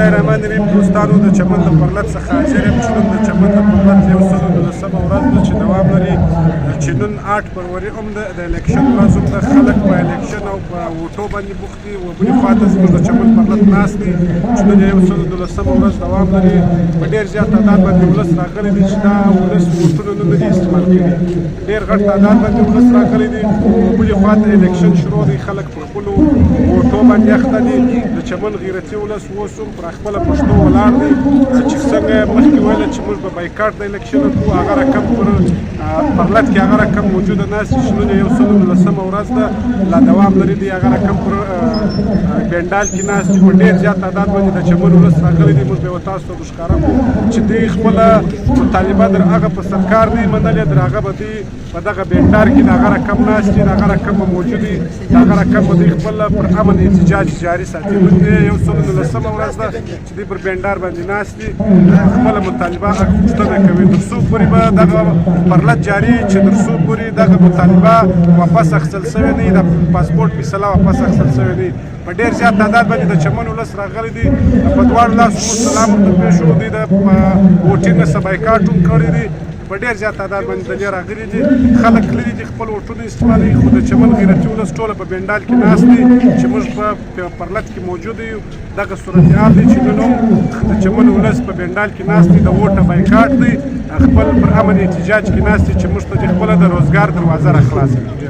الرحمن الرحیم دوستانو د چمن د پرلط څخه حاضر یم چې نن د چمن د پرلط 119مه ورځ ده چې دوام لري چې نن 8 فروری هم د الیکشن ورځ هم ده. خلک په الیکشن او په ووټو باندې بوخت دي. وبلې خواته زموږ د چمن پرلط ناست دي چې نن 119مه ورځ دوام لري. په ډېر زیات تعداد باندې ولس راغلی دی چې دا ولس ووټونه نه دي استعمال کړي. ډېر غټ تعداد باندې ولس راغلی دی. وبلې خواته الیکشن شروع دی. خلک په خپلو ووټو باندې اخته دي. د چمن غیرتي ولس اوس هم پر خپله پښتو ولاړ دی چې څنګه مخکې ویله چې موږ به بایکاټ د الیکشن کوو، هغه رقم پرلط کې هغه رقم موجوده ناست چې نن 119مه ورځ ده لا دوام لري دی. هغه رقم پر بینډال کې ناست دي. په ډېر زیات تعداد باندې د چمن ولس راغلی دی. موږ به یې تاسو ته ښکاره کړو چې دوی خپله مطالبه در هغه په سرکار نه منلې، در هغه به دوی په دغه بینډار کې د هغه رقم ناست دي، د هغه رقم به موجود وي، د هغه رقم به دوی خپله پر امن احتجاج جاري ساتي. نن 119مه ورځ ده چې دوی پر بینډار باندې ناست دي، خپله مطالبه غوښتنه کوي تر څو پورې به دغه پرلط جاري چې تر څو پورې دغه مطالبه واپس اخیستل سوې نه وي، د پاسپورټ فیصله واپس اخیستل سوې نه وي. په ډېر زیات تعداد باندې د چمن ولس راغلی دي. په دواړو لاسو موږ سلام ورته پېښ وو. دوی د ووټینګ نه څه بایکاټ هم کړی دي. په ډېر زیات تعداد باندې دلې راغلي دي. خلک تللي دي خپل ووټونه استعمالوي، خو د چمن غیرتي ولس ټوله په بینډال کې ناست دي چې موږ په پرلط کې موجود یو. دغه صورتحال دی چې نن هم د چمن ولس په بینډال کې ناست دي. د ووټه بایکاټ دی، خپل پر امن احتجاج کې ناست دي چې موږ ته خپله د روزګار دروازه راخلاصه کړي.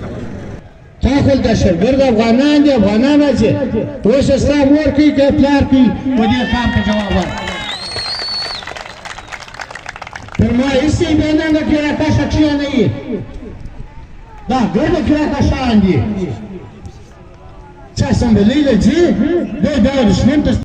تا خو دهشتګرد افغانان دي، افغانان چې اوس ستا مور کوي که پلار کوي په دې کار ته جواب ورکړه. Per me esse inventano che la casa c'è lì. Da, guarda che la casa andi. C'è sempre lì, lì, dove schwimmt es.